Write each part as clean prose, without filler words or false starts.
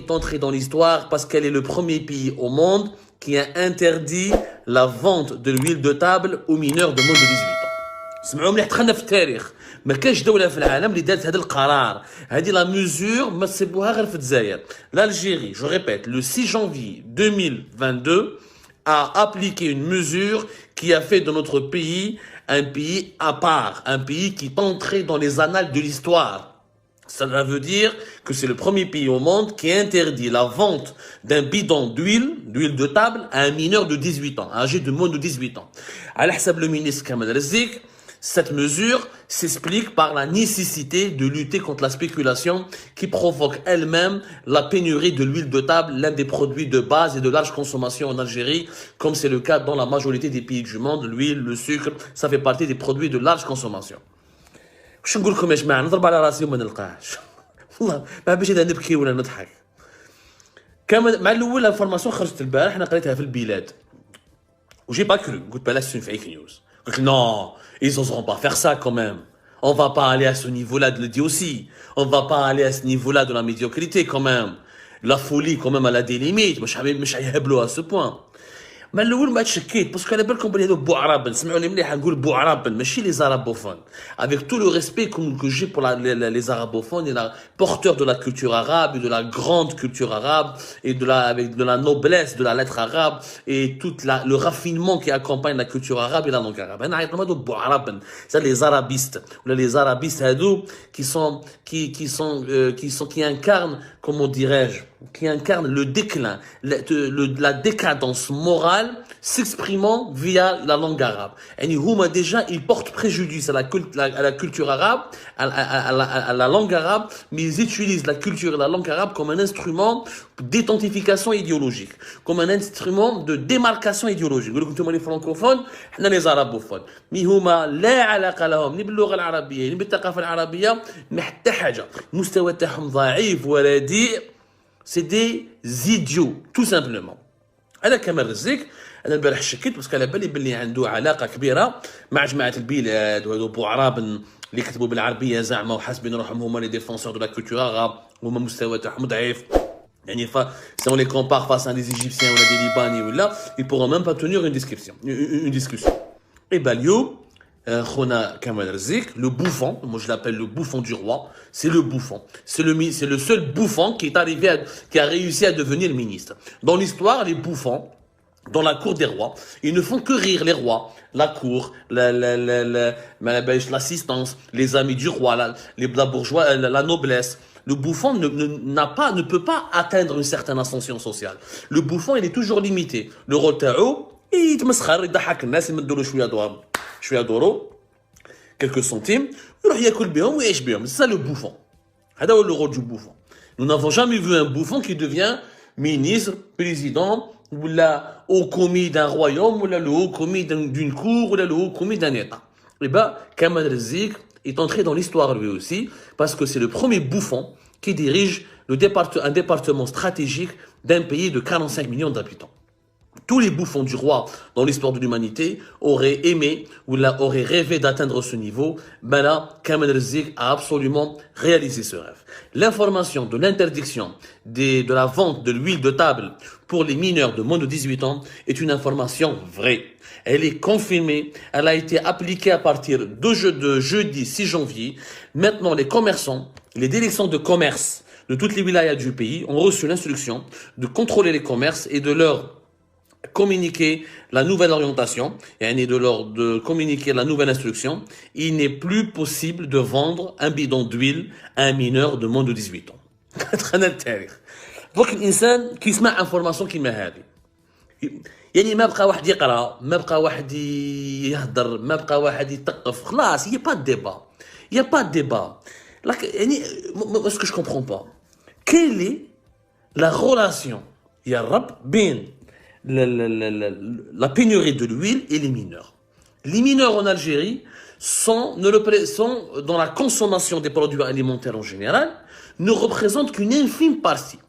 est entrée dans l'histoire parce qu'elle est le premier pays au monde qui a interdit la vente de l'huile de table aux mineurs de moins de 18 ans. سمعوا مليح دخلنا في التاريخ ما كاش دولة في العالم اللي دارت هذا القرار هذه لا ميزور ما تصيبوها غير في الجزائر. L'Algérie, je répète, le 6 janvier 2022 a appliqué une mesure qui a fait de notre pays un pays à part, un pays qui est entré dans les annales de l'histoire. Cela veut dire que c'est le premier pays au monde qui interdit la vente d'un bidon d'huile de table à un mineur de 18 ans, âgé de moins de 18 ans. À l'hsab le ministre Kamel Rizk, cette mesure s'explique par la nécessité de lutter contre la spéculation qui provoque elle-même la pénurie de l'huile de table, l'un des produits de base et de large consommation en Algérie, comme c'est le cas dans la majorité des pays du monde. L'huile, le sucre, ça fait partie des produits de large consommation. واش نقول لكم يا جماعه نضرب على راسي وما نلقاهش والله ما باش اذا نبكي ولا نضحك كما مع الاول انفورماسيون خرجت البارح انا قريتها في البلاد وجي با كرو قلت بلا سي فيك نيوز قلت non ils oseront pas faire ça quand même on va pas aller à ce niveau-là de le dire aussi on va pas aller à ce niveau-là de la médiocrité quand même la folie quand même elle a des limites مش يهبلوا à ce point ما الاول ما تشكيت باسكو على بالكم بلي هادو بوعرابن سمعوني مليح نقول بوعرابن ماشي لي زارابوفون avec tout le respect que j'ai pour les arabophones et la porteur de la culture arabe et de la grande culture arabe et avec de la noblesse de la lettre arabe et tout le raffinement qui accompagne la culture arabe et la langue arabe انا عيطنا هادو بوعرابن c'est les arabistes ou les arabistes هادو qui incarnent comment dirais-je qui incarne le déclin, la décadence morale s'exprimant via la langue arabe. Et Houma déjà, il porte préjudice à la culture arabe, à la langue arabe, mais ils utilisent la culture et la langue arabe comme un instrument d'identification idéologique, comme un instrument de démarcation idéologique. Nous les francophones, nous les arabophones. Mais Houma, لا علاقة لهم ni باللغة العربية ni بالثقافة العربية ما حتى حاجة. مستوى تاعهم ضعيف ورديء. C'est des idiots, tout simplement. أنا كمال رزيق أنا البارح شكيت باسكو على بالي بلي عنده علاقة كبيرة مع جماعة البلاد وهذو بوعراب اللي كتبوا بالعربية زعما وحاسبين روحهم هما لي ديفونسور دو لا كولتور عرب وهما مستوى تاعهم ضعيف. يعني si on les compare face à des Égyptiens ou à des Libanais ou là, ils pourront même pas tenir une discussion. Et Balio, Khona Kamal Rizk, le bouffon, moi je l'appelle le bouffon du roi, c'est le bouffon. C'est le seul bouffon qui a réussi à devenir ministre. Dans l'histoire, les bouffons, dans la cour des rois, ils ne font que rire les rois, la cour, l'assistance, les amis du roi, la bourgeoisie, la noblesse. Le bouffon ne peut pas atteindre une certaine ascension sociale. Le bouffon, il est toujours limité. Le rôle تاعو يتمسخر يضحك الناس يمدوا له شويه دورو quelques centimes يروح ياكل بهم ويعيش بهم. C'est ça le bouffon. هذا هو le rôle du bouffon. Nous n'avons jamais vu un bouffon qui devient ministre, président ou la haut commis d'un royaume ou le haut commis d'une cour ou le haut commis d'un état. Et ben Kamal Rizk est entré dans l'histoire lui aussi parce que c'est le premier bouffon qui dirige un département stratégique d'un pays de 45 millions d'habitants. Tous les bouffons du roi dans l'histoire de l'humanité auraient aimé ou auraient rêvé d'atteindre ce niveau. Ben là, Kamal Rizk a absolument réalisé ce rêve. L'information de l'interdiction de la vente de l'huile de table pour les mineurs de moins de 18 ans est une information vraie. Elle est confirmée, elle a été appliquée à partir de jeudi 6 janvier. Maintenant, les commerçants, les directions de commerce de toutes les wilayas du pays ont reçu l'instruction de contrôler les commerces et de leur communiquer la nouvelle orientation et de communiquer la nouvelle instruction. Il n'est plus possible de vendre un bidon d'huile à un mineur de moins de 18 ans. Donc الانسان كيسمع انفورماسيون كيما هذه يعني ما بقى واحد يقرا ما بقى واحد يهضر ما بقى واحد يثقف خلاص il y a pas de débat يعني ce que je comprends pas quelle est la relation يا رب بين la pénurie de l'huile et les mineurs. Les mineurs en Algérie sont dans la consommation des produits alimentaires en général, ne représentent qu'une infime partie.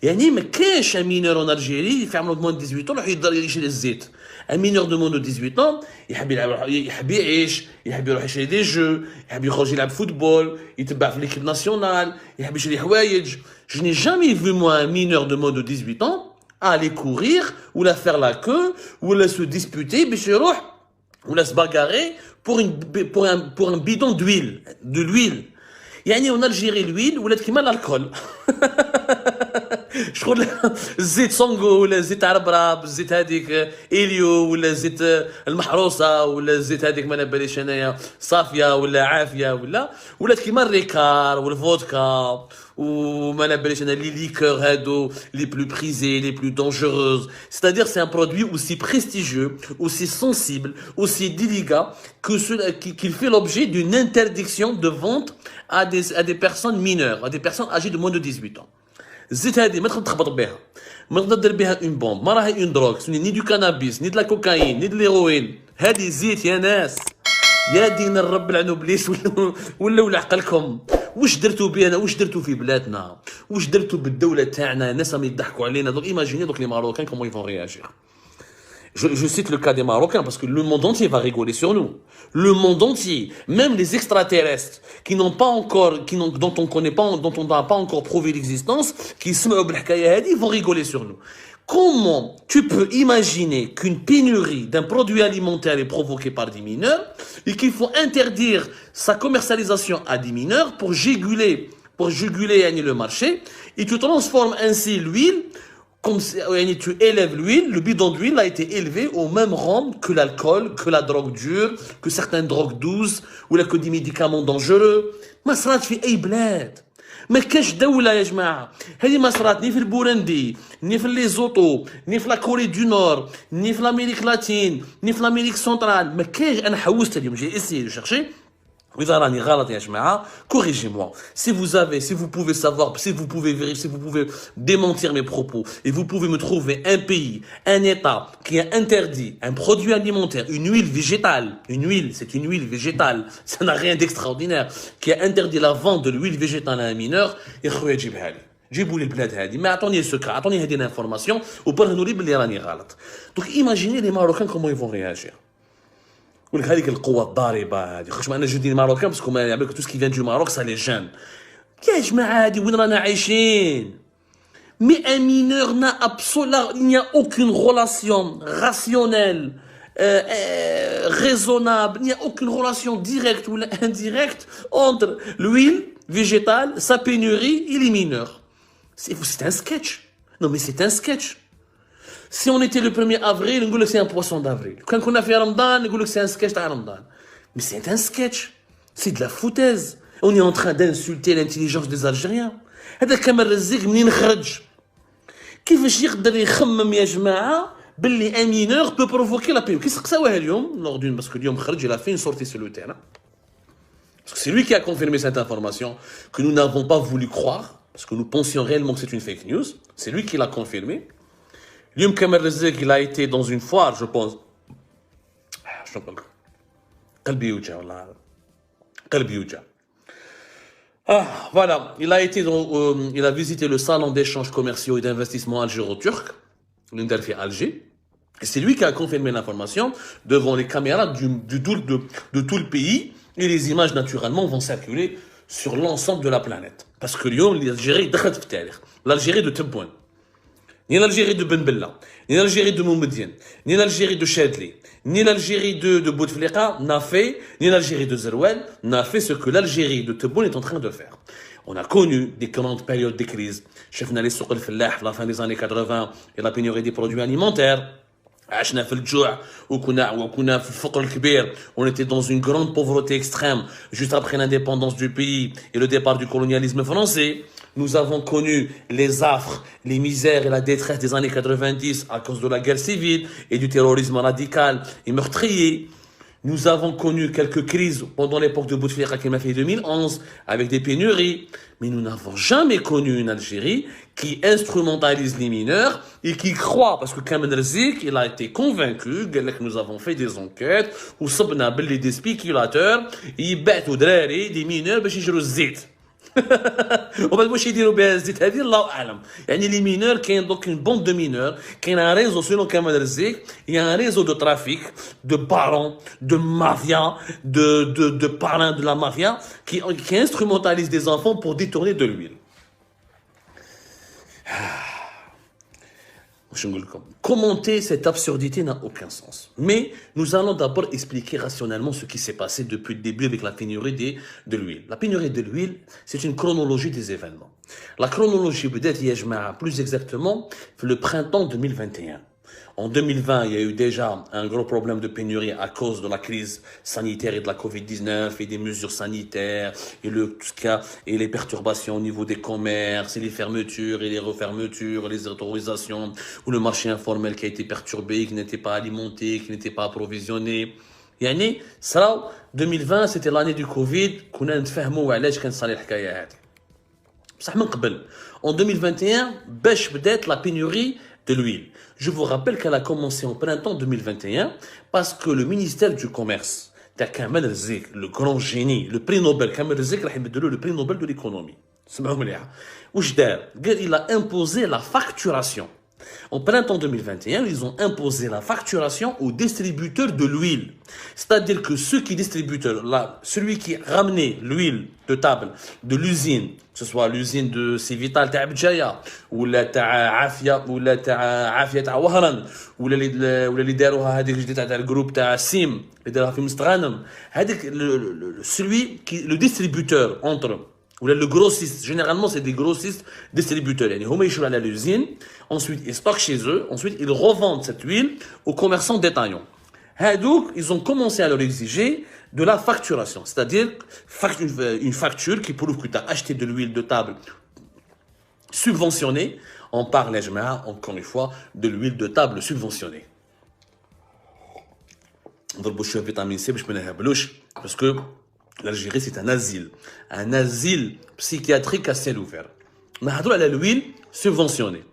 يعني ما كاينش un mineur en Algérie يفهم moins de 18 ans يقدر يشري الزيت. Un mineur de moins de 18 ans, يحب يعيش, يحب يروح يشري des jeux, يحب يخرج يلعب football, يتبع في l'équipe nationale, يحب يشري حوايج. Je n'ai jamais vu moi un mineur de moins de 18 ans aller courir ou la faire la queue ou la se disputer باش يروح ou la se bagarrer pour un bidon d'huile, de l'huile. يعني en Algérie l'huile ولات كيما l'alcool. شغل زيت سونغو ولا زيت عربراب زيت هذيك اليو ولا زيت المحروسه ولا زيت هذيك ما باليش انايا صافيه ولا عافيه ولات كيما الريكار والفودكا وما باليش انا لي ليكور هادو les plus prisés, les plus dangereuses. C'est-à-dire c'est un produit aussi prestigieux, aussi sensible, aussi délicat qu'il fait l'objet d'une interdiction de vente à des personnes mineures, à des personnes âgées de moins de 18 ans. الزيت هذه ما تقدر تخبط بها ما تقدر دير بها اون بومب ما راهي اون دروغ ني دو كانابيس ني دو لا كوكايين ني دو ليروين هذه زيت يا ناس يا دين الرب لعنوا بليس ولا عقلكم واش درتوا بينا واش درتوا في بلادنا واش درتوا بالدوله تاعنا الناس راهم يضحكوا علينا دوك ايماجيني دوك لي ماروكان كومون يفون رياجير Je cite le cas des Marocains parce que le monde entier va rigoler sur nous. Le monde entier, même les extraterrestres qui n'ont pas encore, dont on connaît pas, dont on n'a pas encore prouvé l'existence, qui se ils vont rigoler sur nous. Comment tu peux imaginer qu'une pénurie d'un produit alimentaire est provoquée par des mineurs et qu'il faut interdire sa commercialisation à des mineurs pour juguler le marché et tu transformes ainsi l'huile. Comme tu élèves l'huile, le bidon d'huile a été élevé au même rang que l'alcool, que la drogue dure, que certaines drogues douces, ou que des médicaments dangereux. ما صرات في أي بلاد. ما كاش دولة يا جماعة. هذه ما صرات ني في البوروندي، ني في ليزوتو، ني في لا كوري دو نور، ني في l'Amérique latine, ني في l'Amérique centrale. ما كاش أنا حوست اليوم j'ai essayé de chercher. وإذا راني غلط يا جماعة corrigez-moi. Si vous pouvez savoir, si vous pouvez vérifier, si vous pouvez démentir mes propos et vous pouvez me trouver un pays, un État qui a interdit un produit alimentaire, une huile végétale, c'est une huile végétale, ça n'a rien d'extraordinaire, qui a interdit la vente de l'huile végétale à un mineur, يا خويا جيبها لي. جيبوا لي البلاد هذه ما اعطوني السكر اعطوني هذه الانفورماسيون وبرهنوا لي باللي راني غلط. Donc imaginez les Marocains comment ils vont réagir. ولك هذيك القوة الضاربة هذه خش أنا جدي ماروكان باسكو ما يعمل تو سكي فيان دو ماروك سا لي جان يا جماعة هذه وين رانا عايشين مي ان مينور نا ابسولا il n'y a aucune relation rationnelle raisonnable il n'y a aucune relation directe ou indirecte entre l'huile végétale sa pénurie et les mineurs c'est un sketch non mais c'est un sketch. Si on était le 1er avril, on dit que c'est un poisson d'avril. Quand on a fait Ramadan, on dit que c'est un sketch de Ramadan. Mais c'est un sketch. C'est de la foutaise. On est en train d'insulter l'intelligence des Algériens. هذا كامل رزق منين خرج؟ كيفاش يقدر يخمم يا جماعة باللي un mineur peut provoquer la pénurie؟ كي سقساوها اليوم lors d'une parce que اليوم خرج il a fait une sortie sur le terrain. Parce que c'est lui qui a confirmé cette information que nous n'avons pas voulu croire parce que nous pensions réellement que c'est une fake news. C'est lui qui l'a confirmé. Lioum Kamel Rezek, il a été dans une foire, je pense. Je ne sais pas. Qalbi Ouja, wallah. Qalbi Ouja. Voilà, il a visité le salon d'échanges commerciaux et d'investissement algéro-turc, l'Inderfi Alger. Et c'est lui qui a confirmé l'information devant les caméras de tout le pays. Et les images, naturellement, vont circuler sur l'ensemble de la planète. Parce que Lyon, l'Algérie de Tebboune. Ni l'Algérie de Ben Bella, ni l'Algérie de Moumedienne, ni l'Algérie de Chadli, ni l'Algérie de Bouteflika n'a fait, ni l'Algérie de Zerouel n'a fait ce que l'Algérie de Tebboune est en train de faire. On a connu des grandes périodes de crise. Chef Nali Souk al-Fallah, la fin des années 80, et la pénurie des produits alimentaires. عشنا في الجوع وكنا في الفقر الكبير. On était dans une grande pauvreté extrême juste après l'indépendance du pays et le départ du colonialisme français. Nous avons connu les affres, les misères et la détresse des années 90 à cause de la guerre civile et du terrorisme radical et meurtrier. Nous avons connu quelques crises pendant l'époque de Bouteflika qui m'a fait 2011 avec des pénuries. Mais nous n'avons jamais connu une Algérie qui instrumentalise les mineurs et qui croit, parce que Kamel Rezek, il a été convaincu que nous avons fait des enquêtes où sabna des spéculateurs, ils battent au drari des mineurs, باش يجروا الزيت. وبعد واش يديروا بها الزيت هذه الله اعلم. يعني لي مينور كاين دوك اون بوند دو مينور, كاين ان ريزو سيلون كمال الرزيق, يا ان ريزو دو ترافيك دو بارون دو مافيا de parrains de la mafia qui instrumentalise des enfants pour détourner de l'huile. Commenter cette absurdité n'a aucun sens. Mais nous allons d'abord expliquer rationnellement ce qui s'est passé depuis le début avec la pénurie de l'huile. La pénurie de l'huile, c'est une chronologie des événements. La chronologie, peut-être, plus exactement, le printemps 2021. En 2020, il y a eu déjà un gros problème de pénurie à cause de la crise sanitaire et de la Covid-19 et des mesures sanitaires et les perturbations au niveau des commerces et les fermetures et les refermetures, les autorisations ou le marché informel qui a été perturbé, qui n'était pas alimenté, qui n'était pas approvisionné. يعني صراو 2020 c'était l'année du Covid, كنا نتفاهموا علاش كان صار الحكايه هذه. بصح من قبل en 2021 باش بدات la pénurie de l'huile. Je vous rappelle qu'elle a commencé en printemps 2021 parce que le ministère du Commerce, Kamel Rizek, le grand génie, le prix Nobel, Kamel Rizek, le prix Nobel de l'économie. Il a imposé la facturation. En printemps 2021, ils ont imposé la facturation aux distributeurs de l'huile. C'est-à-dire que celui qui ramenait l'huile de table de l'usine, que ce soit l'usine de Civital Ta'abdjaya, ou la Ta'afia, ou la Ta'afia Ta'wahran, ou les Darouha, le groupe Ta'asim, les Darouha Fimstranum, le distributeur entre ou le grossiste, généralement c'est des grossistes distributeurs. Ils sont à l'usine, ensuite ils stockent chez eux, ensuite ils revendent cette huile aux commerçants détaillants. Donc ils ont commencé à leur exiger de la facturation, c'est-à-dire une facture qui prouve que tu as acheté de l'huile de table subventionnée. On parle, encore une fois, de l'huile de table subventionnée. Parce que l'Algérie, c'est un asile psychiatrique à ciel ouvert. On a l'huile subventionnée.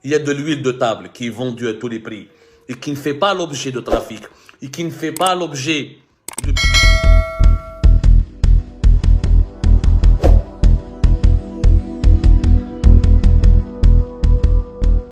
Il y a de l'huile de table qui est vendue à tous les prix et qui ne fait pas l'objet de trafic et qui ne fait pas l'objet